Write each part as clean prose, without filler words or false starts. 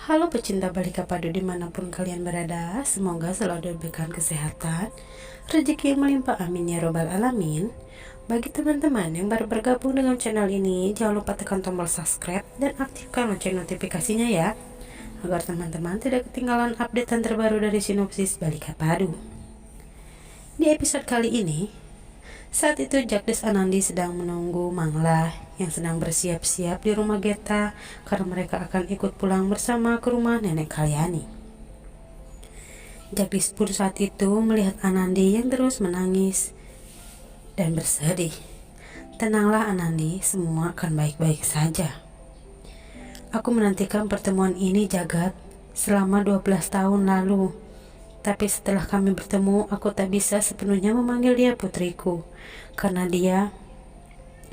Halo pecinta Balika Padu dimanapun kalian berada, semoga selalu diberikan kesehatan, rezeki yang melimpah, amin ya robbal alamin. Bagi teman-teman yang baru bergabung dengan channel ini, jangan lupa tekan tombol subscribe dan aktifkan lonceng notifikasinya ya, agar teman-teman tidak ketinggalan update terbaru dari sinopsis Balika Padu. Di episode kali ini, saat itu Jagdis Anandi sedang menunggu Mangla yang sedang bersiap-siap di rumah Geta karena mereka akan ikut pulang bersama ke rumah nenek Kalyani. Jagdis pun saat itu melihat Anandi yang terus menangis dan bersedih. Tenanglah Anandi, semua akan baik-baik saja. Aku menantikan pertemuan ini Jagat selama 12 tahun lalu. Tapi setelah kami bertemu, aku tak bisa sepenuhnya memanggil dia putriku, karena dia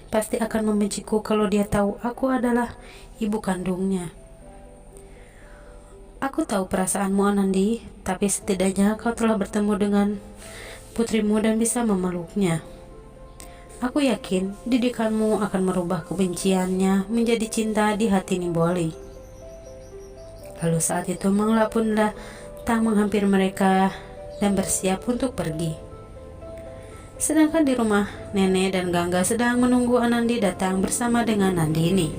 pasti akan membenciku kalau dia tahu aku adalah ibu kandungnya. Aku tahu perasaanmu Anandi, tapi setidaknya kau telah bertemu dengan putrimu dan bisa memeluknya. Aku yakin didikanmu akan merubah kebenciannya menjadi cinta di hati Nimboli. Lalu saat itu Mangla pun datang menghampiri mereka dan bersiap untuk pergi. Sedangkan di rumah, Nenek dan Gangga sedang menunggu Anandi datang bersama dengan Nandini.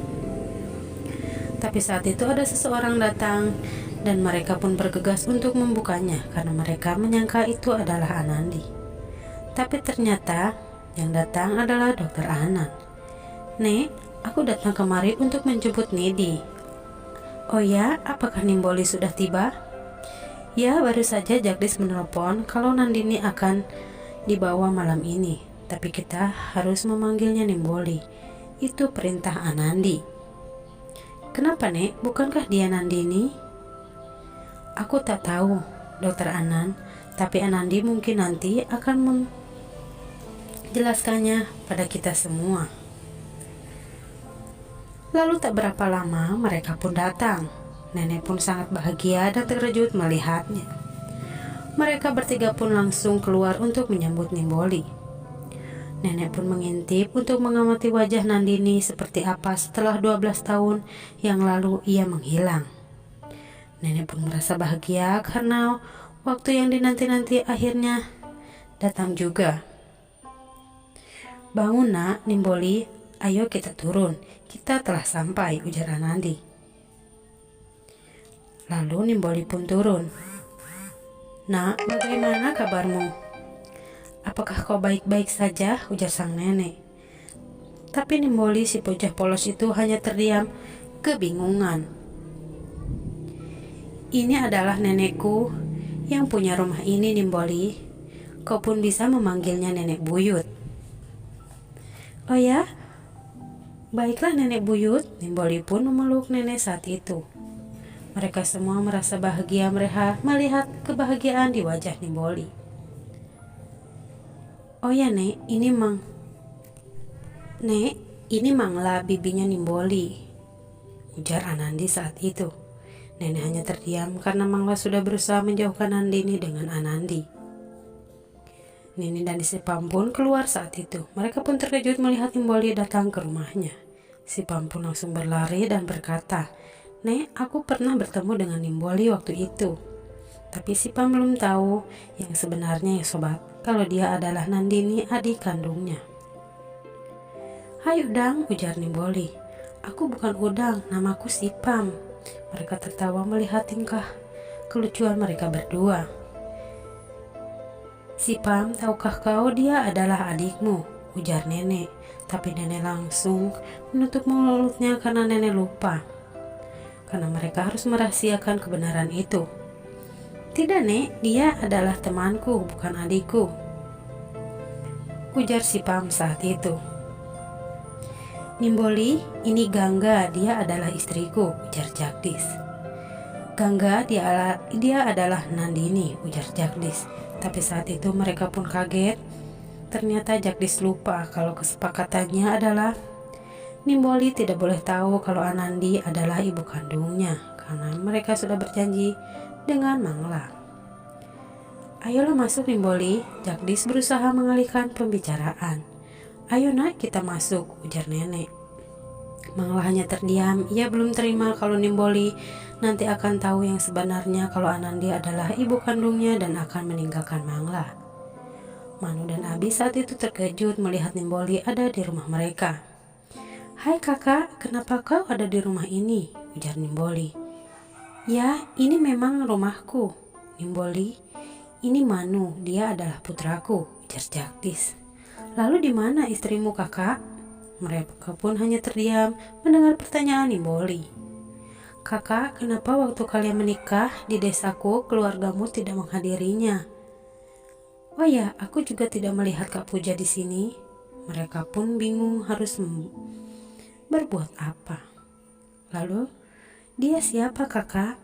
Tapi saat itu ada seseorang datang dan mereka pun bergegas untuk membukanya karena mereka menyangka itu adalah Anandi. Tapi ternyata yang datang adalah Dokter Anan. Nek, aku datang kemari untuk menjemput Nidi. Oh ya, apakah Nimboli sudah tiba? Ya, baru saja Jagdis menelpon kalau Nandini akan dibawa malam ini, tapi kita harus memanggilnya Nimboli. Itu perintah Anandi. Kenapa, Nek? Bukankah dia Nandini? Aku tak tahu, Dokter Anan, tapi Anandi mungkin nanti akan menjelaskannya pada kita semua. Lalu tak berapa lama mereka pun datang. Nenek pun sangat bahagia dan terkejut melihatnya. Mereka bertiga pun langsung keluar untuk menyambut Nimboli. Nenek pun mengintip untuk mengamati wajah Nandini seperti apa setelah 12 tahun yang lalu ia menghilang. Nenek pun merasa bahagia karena waktu yang dinanti-nanti akhirnya datang juga. Bangun nak, Nimboli, ayo kita turun. Kita telah sampai, ujar Anandi. Lalu Nimboli pun turun. Nak, bagaimana kabarmu? Apakah kau baik-baik saja? Ujar sang nenek. Tapi Nimboli si bocah polos itu hanya terdiam kebingungan. Ini adalah nenekku yang punya rumah ini, Nimboli. Kau pun bisa memanggilnya nenek buyut. Oh ya? Baiklah nenek buyut. Nimboli pun memeluk nenek saat itu. Mereka semua merasa bahagia melihat kebahagiaan di wajah Nimboli. Oh ya Nek, ini Mangla bibinya Nimboli, ujar Anandi saat itu. Nenek hanya terdiam karena Mangla sudah berusaha menjauhkan Nandini dengan Anandi. Nini dan Sipam pun keluar saat itu. Mereka pun terkejut melihat Nimboli datang ke rumahnya. Sipam pun langsung berlari dan berkata, Nek, aku pernah bertemu dengan Nimboli waktu itu. Tapi Sipam belum tahu yang sebenarnya ya sobat, kalau dia adalah Nandini, adik kandungnya. Hai Udang, ujar Nimboli. Aku bukan Udang, namaku Sipam. Mereka tertawa melihat tingkah kelucuan mereka berdua. Sipam, tahukah kau dia adalah adikmu, ujar nenek. Tapi nenek langsung menutup mulutnya karena nenek lupa. Karena mereka harus merahasiakan kebenaran itu. Tidak Nek, dia adalah temanku, bukan adikku, ujar Sipam saat itu. Nimboli, ini Gangga, dia adalah istriku, ujar Jagdis. Gangga, dia adalah Nandini, ujar Jagdis. Tapi saat itu mereka pun kaget. Ternyata Jagdis lupa kalau kesepakatannya adalah Nimboli tidak boleh tahu kalau Anandi adalah ibu kandungnya karena mereka sudah berjanji dengan Mangla. Ayolah masuk Nimboli, Jagdis berusaha mengalihkan pembicaraan. Ayo nak, kita masuk, ujar nenek. Mangla hanya terdiam, ia belum terima kalau Nimboli nanti akan tahu yang sebenarnya kalau Anandi adalah ibu kandungnya dan akan meninggalkan Mangla. Manu dan Abi saat itu terkejut melihat Nimboli ada di rumah mereka. "Hai kakak, kenapa kau ada di rumah ini?" ujar Nimboli. "Ya, ini memang rumahku, Nimboli. Ini Manu, dia adalah putraku," ujar Jagdis. "Lalu di mana istrimu kakak?" Mereka pun hanya terdiam mendengar pertanyaan Nimboli. "Kakak, kenapa waktu kalian menikah di desaku keluargamu tidak menghadirinya?" "Oh ya, aku juga tidak melihat Kak Puja di sini." Mereka pun bingung harus berbuat apa. "Lalu, dia siapa kakak?"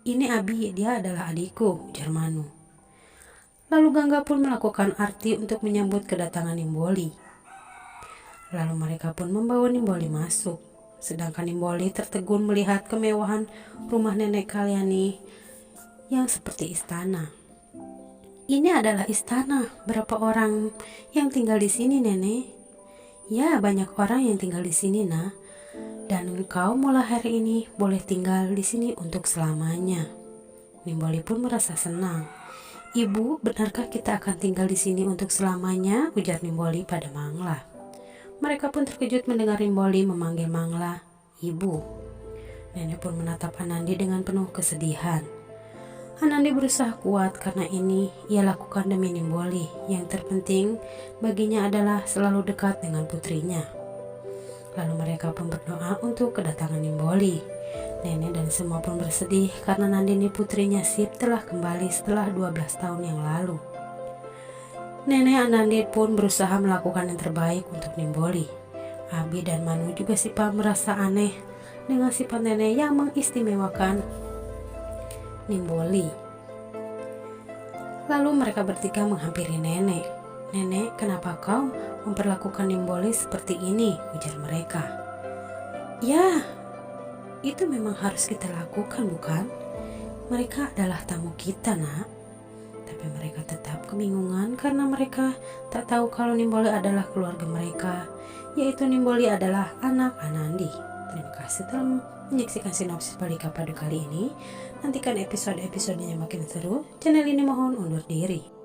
"Ini Abi, dia adalah adikku," ujar Manu. Lalu Gangga pun melakukan arti untuk menyambut kedatangan Nimboli. Lalu mereka pun membawa Nimboli masuk. Sedangkan Nimboli tertegun melihat kemewahan rumah nenek Kalyani yang seperti istana. "Ini adalah istana. Berapa orang yang tinggal di sini, nenek?" "Ya, banyak orang yang tinggal di sini, nak. Dan engkau mulai hari ini boleh tinggal di sini untuk selamanya." Nimboli pun merasa senang. "Ibu, benarkah kita akan tinggal di sini untuk selamanya?" ujar Nimboli pada Mangla. Mereka pun terkejut mendengar Nimboli memanggil Mangla ibu. Nenek pun menatap Anandi dengan penuh kesedihan. Anandi berusaha kuat karena ini ia lakukan demi Nimboli. Yang terpenting baginya adalah selalu dekat dengan putrinya. Lalu mereka pun berdoa untuk kedatangan Nimboli. Nenek dan semua pun bersedih karena Nandini putrinya Sip telah kembali setelah 12 tahun yang lalu. Nenek Anandi pun berusaha melakukan yang terbaik untuk Nimboli. Abi dan Manu juga merasa aneh dengan sifat nenek yang mengistimewakan Nimboli. Lalu mereka bertiga menghampiri nenek. "Nenek, kenapa kau memperlakukan Nimboli seperti ini?" ujar mereka. "Ya, itu memang harus kita lakukan, bukan? Mereka adalah tamu kita, nak." Tapi mereka tetap kebingungan karena mereka tak tahu kalau Nimboli adalah keluarga mereka, yaitu Nimboli adalah anak Anandi. Terima kasih telah menyaksikan sinopsis Balika Padu kali ini. Nantikan episode-episodenya makin seru. Channel ini mohon undur diri.